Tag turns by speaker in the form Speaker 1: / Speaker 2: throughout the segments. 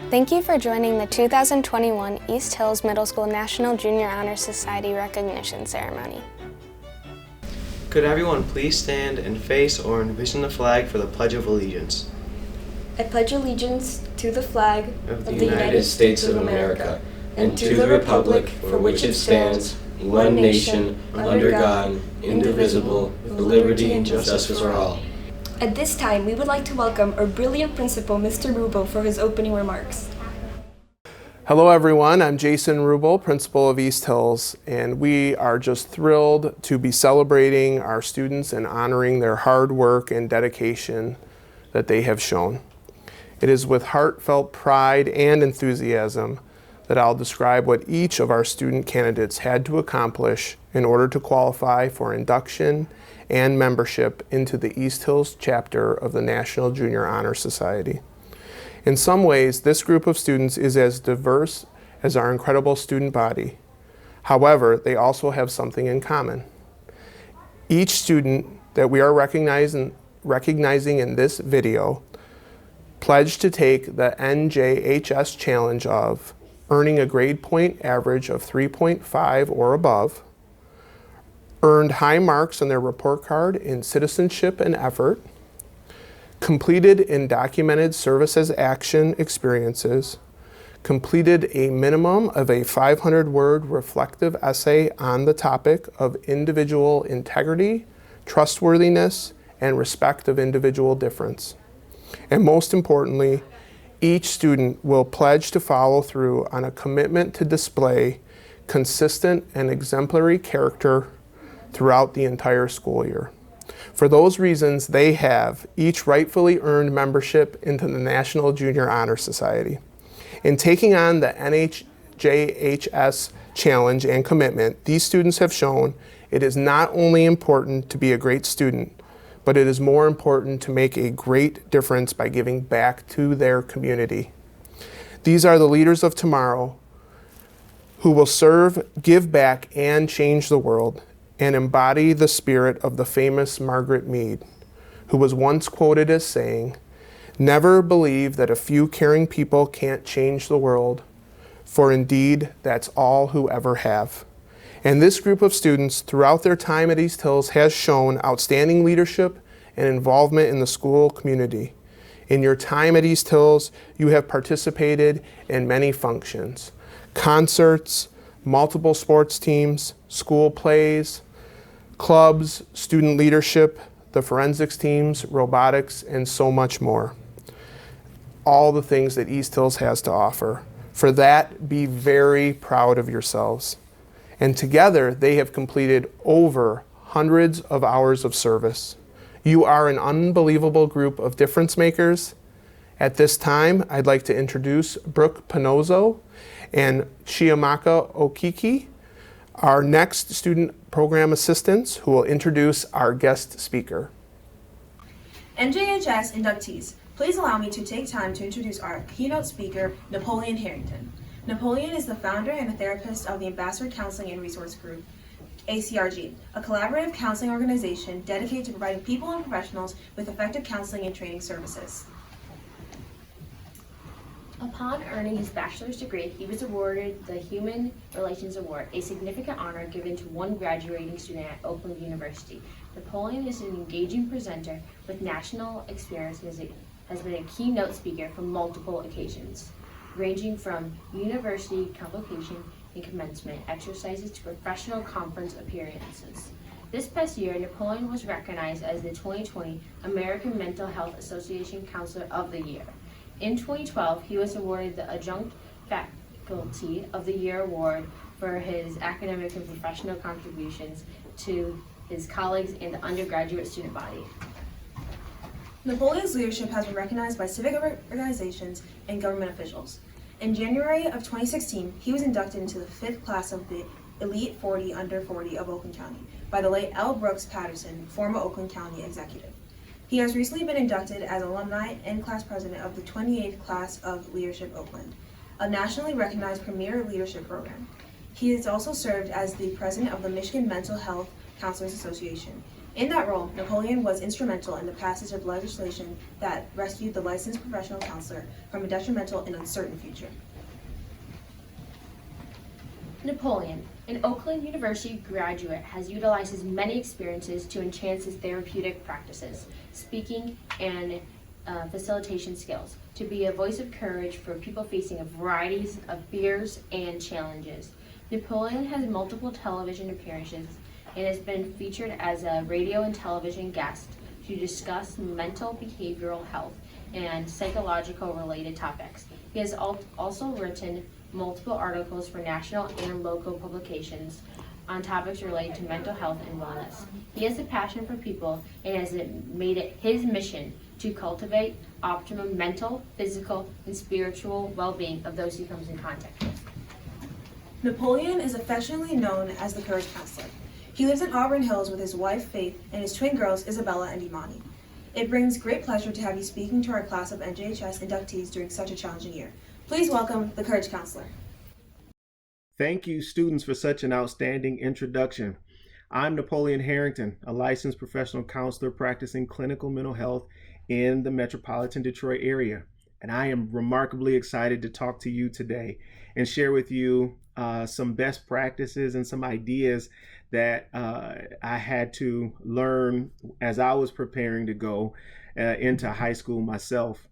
Speaker 1: Thank you for joining the 2021 East Hills Middle School National Junior Honor Society Recognition Ceremony.
Speaker 2: Could everyone please stand and face or envision the flag for the Pledge of Allegiance?
Speaker 3: I pledge allegiance to the flag
Speaker 4: of the United States of America and to the republic for which it stands, one nation, under God, indivisible, with liberty and justice for all.
Speaker 3: At this time, we would like to welcome our brilliant principal, Mr. Rubel, for his opening remarks.
Speaker 5: Hello everyone, I'm Jason Rubel, principal of East Hills, and we are just thrilled to be celebrating our students and honoring their hard work and dedication that they have shown. It is with heartfelt pride and enthusiasm that I'll describe what each of our student candidates had to accomplish in order to qualify for induction and membership into the East Hills chapter of the National Junior Honor Society. In some ways, this group of students is as diverse as our incredible student body. However, they also have something in common. Each student that we are recognizing in this video pledged to take the NJHS challenge of earning a grade point average of 3.5 or above, earned high marks on their report card in citizenship and effort, completed and documented service as action experiences, completed a minimum of a 500-word reflective essay on the topic of individual integrity, trustworthiness, and respect of individual difference. And most importantly, each student will pledge to follow through on a commitment to display consistent and exemplary character throughout the entire school year. For those reasons, they have each rightfully earned membership into the National Junior Honor Society. In taking on the NJHS challenge and commitment, these students have shown it is not only important to be a great student, but it is more important to make a great difference by giving back to their community. These are the leaders of tomorrow who will serve, give back, and change the world, and embody the spirit of the famous Margaret Mead, who was once quoted as saying, "Never believe that a few caring people can't change the world, for indeed that's all who ever have." And this group of students throughout their time at East Hills has shown outstanding leadership and involvement in the school community. In your time at East Hills, you have participated in many functions, concerts, multiple sports teams, school plays, clubs, student leadership, the forensics teams, robotics, and so much more. All the things that East Hills has to offer. For that, be very proud of yourselves. And together, they have completed over hundreds of hours of service. You are an unbelievable group of difference makers. At this time, I'd like to introduce Brooke Panozzo and Chiamaka Okiki, our next student program assistants, who will introduce our guest speaker.
Speaker 6: NJHS inductees, please allow me to take time to introduce our keynote speaker, Napoleon Harrington. Napoleon is the founder and a therapist of the Ambassador Counseling and Resource Group, ACRG, a collaborative counseling organization dedicated to providing people and professionals with effective counseling and training services.
Speaker 7: Upon earning his bachelor's degree, he was awarded the Human Relations Award, a significant honor given to one graduating student at Oakland University. Napoleon is an engaging presenter with national experience and has been a keynote speaker for multiple occasions, ranging from university convocation and commencement exercises to professional conference appearances. This past year, Napoleon was recognized as the 2020 American Mental Health Association Counselor of the Year. In 2012, he was awarded the Adjunct Faculty of the Year Award for his academic and professional contributions to his colleagues in the undergraduate student body.
Speaker 6: Napoleon's leadership has been recognized by civic organizations and government officials. In January of 2016, he was inducted into the 5th class of the Elite 40 Under 40 of Oakland County by the late L. Brooks Patterson, former Oakland County executive. He has recently been inducted as alumni and class president of the 28th class of Leadership Oakland, a nationally recognized premier leadership program. He has also served as the president of the Michigan Mental Health Counselors Association In that role, Napoleon was instrumental in the passage of legislation that rescued the licensed professional counselor from a detrimental and uncertain future.
Speaker 7: Napoleon, an Oakland University graduate, has utilized his many experiences to enhance his therapeutic practices, speaking, and facilitation skills, to be a voice of courage for people facing a variety of fears and challenges. Napoleon has multiple television appearances and has been featured as a radio and television guest to discuss mental behavioral health and psychological related topics. He has also written multiple articles for national and local publications on topics related to mental health and wellness. He has a passion for people and has made it his mission to cultivate optimum mental, physical, and spiritual well-being of those he comes in contact with.
Speaker 6: Napoleon is affectionately known as the Courage Counselor. He lives in Auburn Hills with his wife Faith and his twin girls Isabella and Imani. It brings great pleasure to have you speaking to our class of NJHS inductees during such a challenging year. Please welcome the Courage Counselor.
Speaker 5: Thank you, students, for such an outstanding introduction. I'm Napoleon Harrington, a licensed professional counselor practicing clinical mental health in the metropolitan Detroit area. And I am remarkably excited to talk to you today and share with you some best practices and some ideas that I had to learn as I was preparing to go into high school myself.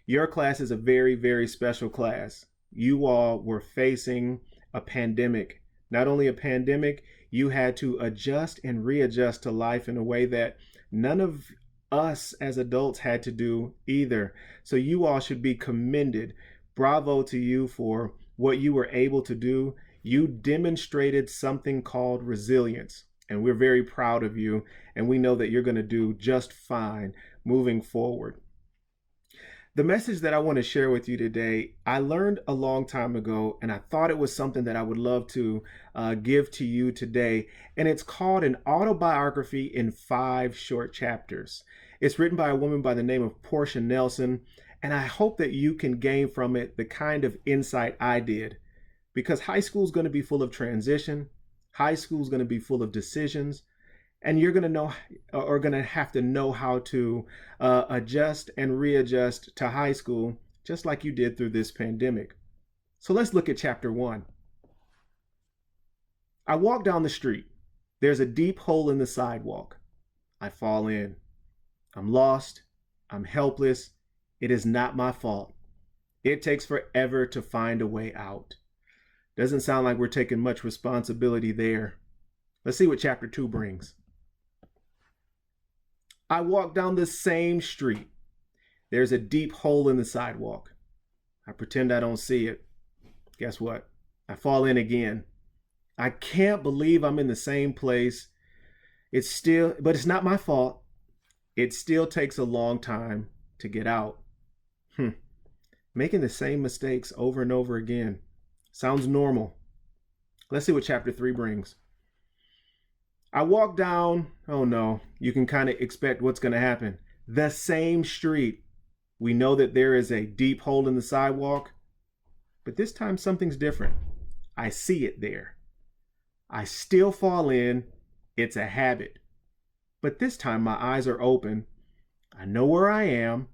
Speaker 5: Your class is a very, very special class. You all were facing a pandemic. Not only a pandemic, you had to adjust and readjust to life in a way that none of us as adults had to do either. So you all should be commended. Bravo to you for what you were able to do. You demonstrated something called resilience, and we're very proud of you, and we know that you're going to do just fine moving forward. The message that I want to share with you today, I learned a long time ago, and I thought it was something that I would love to give to you today. And it's called an autobiography in 5 short chapters. It's written by a woman by the name of Portia Nelson, and I hope that you can gain from it the kind of insight I did. Because high school is going to be full of transition, high school is going to be full of decisions, and you're going to know, or going to have to know how to adjust and readjust to high school, just like you did through this pandemic. So let's look at chapter 1. I walk down the street. There's a deep hole in the sidewalk. I fall in. I'm lost. I'm helpless. It is not my fault. It takes forever to find a way out. Doesn't sound like we're taking much responsibility there. Let's see what chapter 2 brings. I walk down the same street. There's a deep hole in the sidewalk. I pretend I don't see it. Guess what? I fall in again. I can't believe I'm in the same place. But it's not my fault. It still takes a long time to get out. Making the same mistakes over and over again. Sounds normal. Let's see what chapter 3 brings. I walk down, oh no, you can kind of expect what's going to happen. The same street. We know that there is a deep hole in the sidewalk, but this time something's different. I see it there. I still fall in. It's a habit. But this time my eyes are open. I know where I am.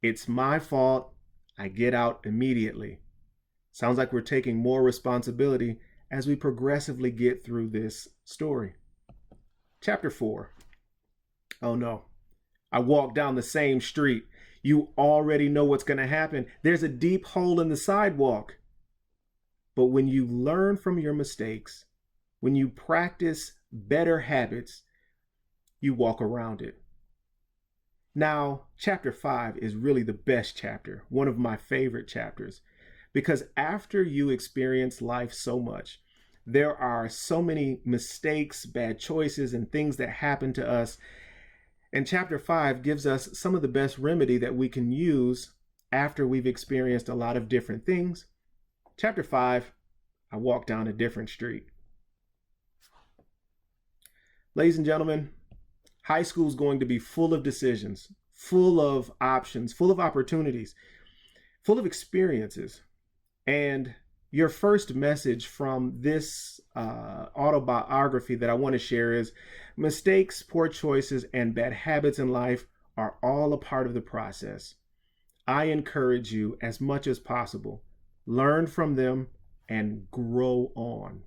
Speaker 5: It's my fault. I get out immediately. Sounds like we're taking more responsibility as we progressively get through this story. Chapter 4. Oh no. I walk down the same street. You already know what's going to happen. There's a deep hole in the sidewalk. But when you learn from your mistakes, when you practice better habits, you walk around it. Now, chapter 5 is really the best chapter, one of my favorite chapters, because after you experience life so much, there are so many mistakes, bad choices, and things that happen to us. And chapter 5 gives us some of the best remedy that we can use after we've experienced a lot of different things. Chapter 5, I walk down a different street. Ladies and gentlemen, high school is going to be full of decisions, full of options, full of opportunities, full of experiences. And your first message from this autobiography that I want to share is mistakes, poor choices, and bad habits in life are all a part of the process. I encourage you as much as possible, learn from them and grow on.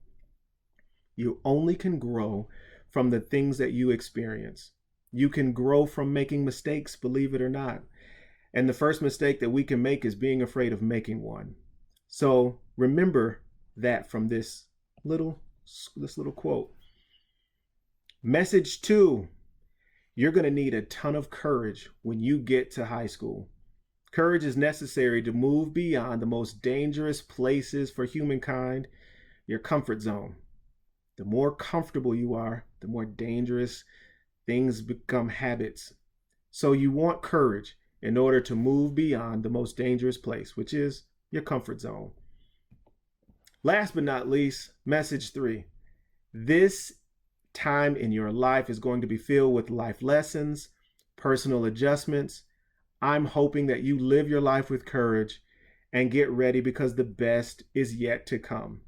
Speaker 5: You only can grow from the things that you experience. You can grow from making mistakes, believe it or not. And the first mistake that we can make is being afraid of making one. So remember that from this little quote. Message 2, you're going to need a ton of courage when you get to high school. Courage is necessary to move beyond the most dangerous places for humankind, your comfort zone. The more comfortable you are, the more dangerous things become habits. So you want courage in order to move beyond the most dangerous place, which is your comfort zone. Last but not least, message 3. This time in your life is going to be filled with life lessons, personal adjustments. I'm hoping that you live your life with courage and get ready because the best is yet to come.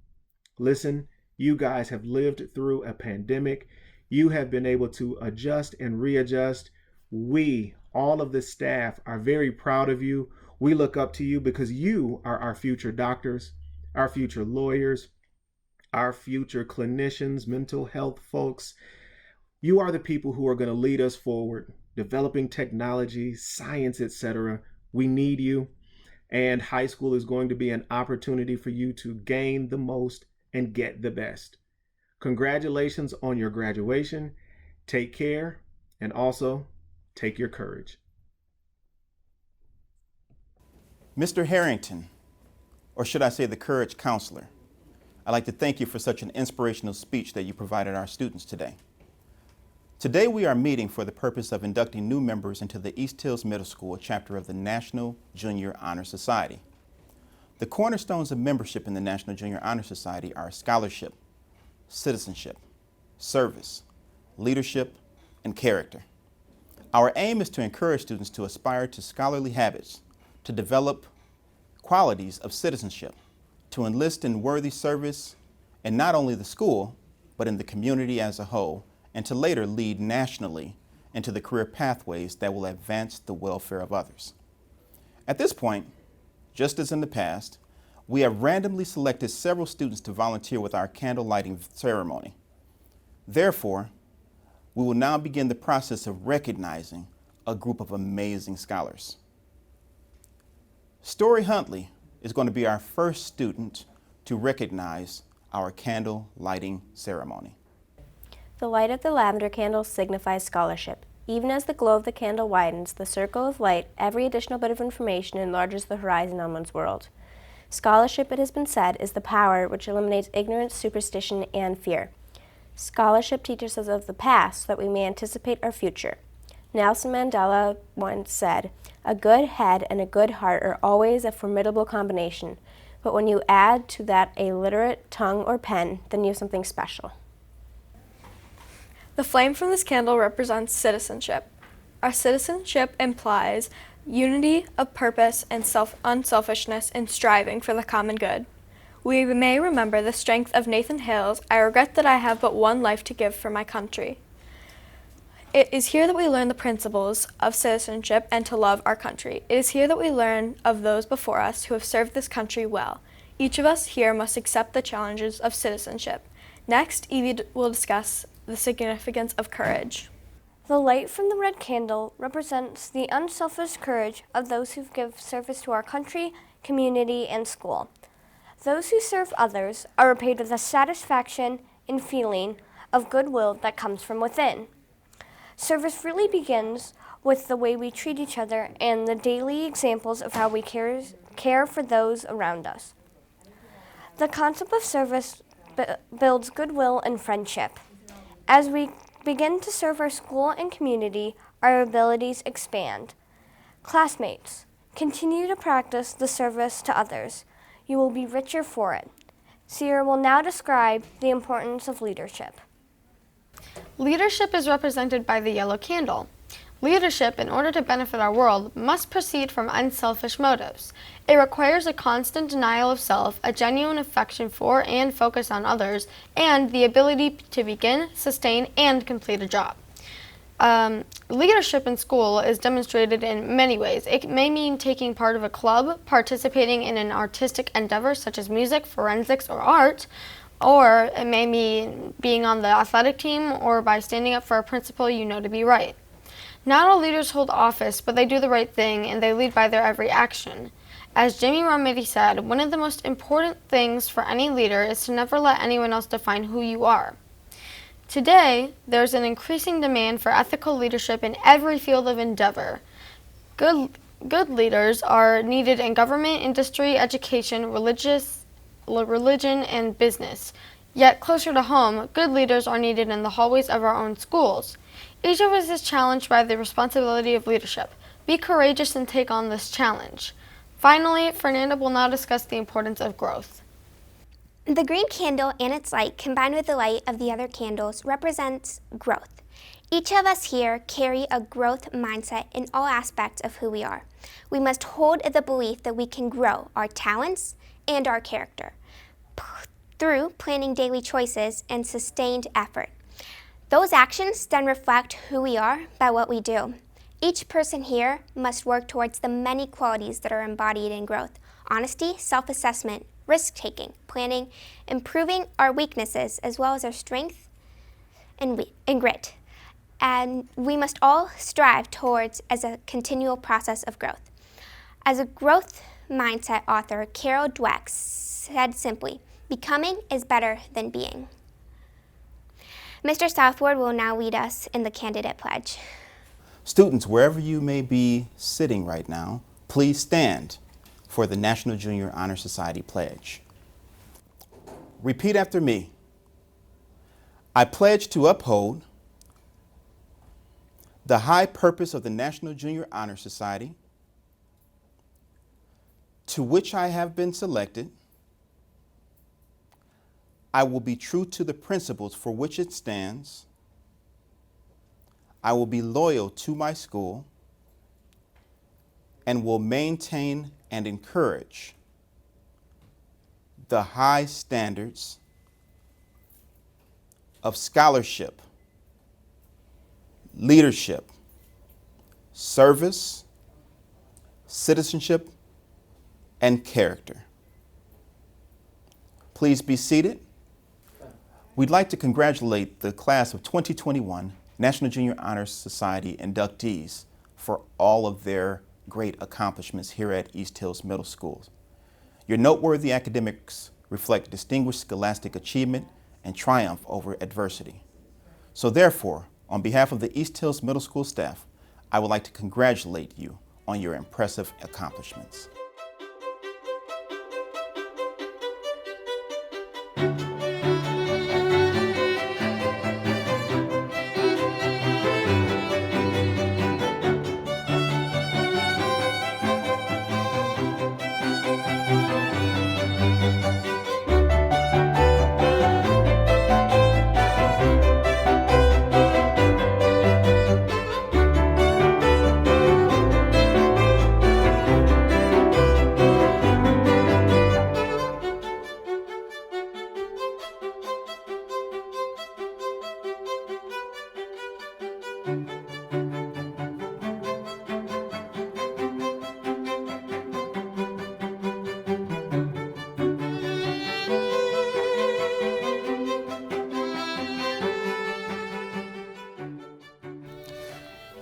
Speaker 5: Listen, you guys have lived through a pandemic. You have been able to adjust and readjust. We, all of the staff, are very proud of you. We look up to you because you are our future doctors, our future lawyers, our future clinicians, mental health folks. You are the people who are going to lead us forward, developing technology, science, etc. We need you. And high school is going to be an opportunity for you to gain the most and get the best. Congratulations on your graduation. Take care, and also take your courage.
Speaker 8: Mr. Harrington, or should I say the Courage Counselor, I'd like to thank you for such an inspirational speech that you provided our students today. Today we are meeting for the purpose of inducting new members into the East Hills Middle School chapter of the National Junior Honor Society. The cornerstones of membership in the National Junior Honor Society are scholarship, citizenship, service, leadership, and character. Our aim is to encourage students to aspire to scholarly habits, to develop qualities of citizenship, to enlist in worthy service in not only the school, but in the community as a whole, and to later lead nationally into the career pathways that will advance the welfare of others. At this point, just as in the past, we have randomly selected several students to volunteer with our candle lighting ceremony. Therefore, we will now begin the process of recognizing a group of amazing scholars. Story Huntley is going to be our first student to recognize our candle lighting ceremony.
Speaker 9: The light of the lavender candle signifies scholarship. Even as the glow of the candle widens the circle of light, every additional bit of information enlarges the horizon on one's world. Scholarship, it has been said, is the power which eliminates ignorance, superstition, and fear. Scholarship teaches us of the past so that we may anticipate our future. Nelson Mandela once said, "A good head and a good heart are always a formidable combination, but when you add to that a literate tongue or pen, then you have something special."
Speaker 1: The flame from this candle represents citizenship. Our citizenship implies unity of purpose and unselfishness in striving for the common good. We may remember the strength of Nathan Hale's, "I regret that I have but one life to give for my country." It is here that we learn the principles of citizenship and to love our country. It is here that we learn of those before us who have served this country well. Each of us here must accept the challenges of citizenship. Next, Evie will discuss the significance of courage.
Speaker 9: The light from the red candle represents the unselfish courage of those who give service to our country, community, and school. Those who serve others are repaid with a satisfaction and feeling of goodwill that comes from within. Service really begins with the way we treat each other and the daily examples of how we care for those around us. The concept of service builds goodwill and friendship. As we begin to serve our school and community, our abilities expand. Classmates, continue to practice the service to others. You will be richer for it. Sierra will now describe the importance of leadership.
Speaker 1: Leadership is represented by the yellow candle. Leadership, in order to benefit our world, must proceed from unselfish motives. It requires a constant denial of self, a genuine affection for and focus on others, and the ability to begin, sustain, and complete a job. Leadership in school is demonstrated in many ways. It may mean taking part of a club, participating in an artistic endeavor such as music, forensics, or art, or it may mean being on the athletic team or by standing up for a principle you know to be right. Not all leaders hold office, but they do the right thing and they lead by their every action. As Jimmy Romiti said, one of the most important things for any leader is to never let anyone else define who you are. Today, there's an increasing demand for ethical leadership in every field of endeavor. Good leaders are needed in government, industry, education, religion, and business. Yet closer to home, good leaders are needed in the hallways of our own schools. Each of us is challenged by the responsibility of leadership. Be courageous and take on this challenge. Finally, Fernanda will now discuss the importance of growth.
Speaker 10: The green candle and its light, combined with the light of the other candles, represents growth. Each of us here carry a growth mindset in all aspects of who we are. We must hold the belief that we can grow our talents and our character through planning daily choices and sustained effort. Those actions then reflect who we are by what we do. Each person here must work towards the many qualities that are embodied in growth: honesty, self-assessment, risk-taking, planning, improving our weaknesses as well as our strength and grit. And we must all strive towards as a continual process of growth. As a growth mindset author, Carol Dweck said simply, "Becoming is better than being." Mr. Southward will now lead us in the candidate pledge.
Speaker 8: Students, wherever you may be sitting right now, please stand for the National Junior Honor Society Pledge. Repeat after me. I pledge to uphold the high purpose of the National Junior Honor Society, to which I have been selected. I will be true to the principles for which it stands. I will be loyal to my school and will maintain and encourage the high standards of scholarship, leadership, service, citizenship, and character. Please be seated. We'd like to congratulate the class of 2021 National Junior Honor Society inductees for all of their great accomplishments here at East Hills Middle School. Your noteworthy academics reflect distinguished scholastic achievement and triumph over adversity. So therefore, on behalf of the East Hills Middle School staff, I would like to congratulate you on your impressive accomplishments.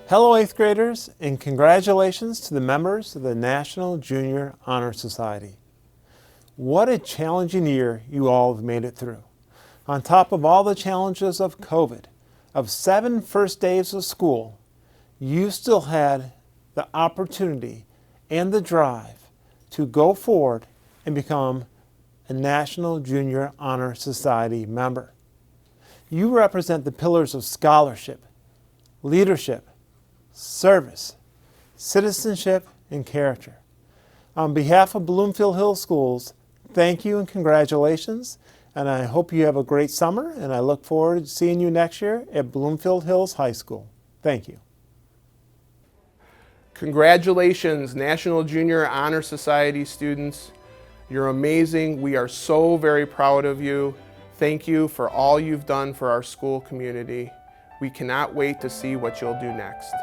Speaker 11: Hello 8th graders, and congratulations to the members of the National Junior Honor Society. What a challenging year you all have made it through. On top of all the challenges of COVID, of 7 first days of school, you still had the opportunity and the drive to go forward and become a National Junior Honor Society member. You represent the pillars of scholarship, leadership, service, citizenship, and character. On behalf of Bloomfield Hills Schools, thank you and congratulations, and I hope you have a great summer, and I look forward to seeing you next year at Bloomfield Hills High School. Thank you.
Speaker 5: Congratulations, National Junior Honor Society students. You're amazing. We are so very proud of you. Thank you for all you've done for our school community. We cannot wait to see what you'll do next.